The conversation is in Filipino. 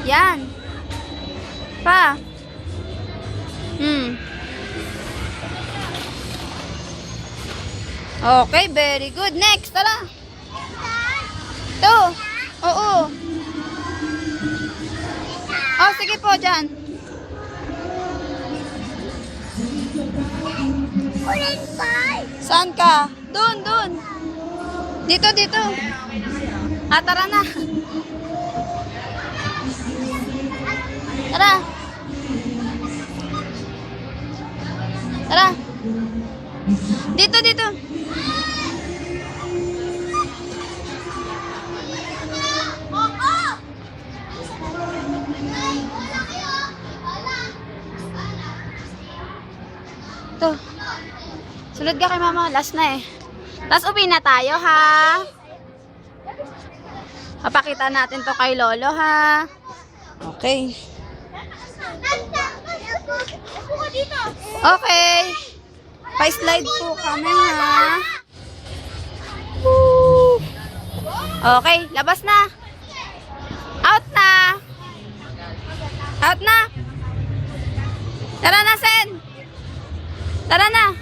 Yan. Pa. Okay, very good. Next, tara. Ito. Oo. Oh, sige po, dyan. Saan ka? Doon, doon. Dito, dito. Ah, tara na. Tara. Tara. Dito, dito. Ito. Sunod ka kay mama. Last na eh. Tapos uwi na tayo, ha? Papakita natin to kay lolo, ha? Okay. Okay. Pa-slide po kami, ha? Woo! Okay, labas na. Out na. Out na. Tara na, Sen. Tara na.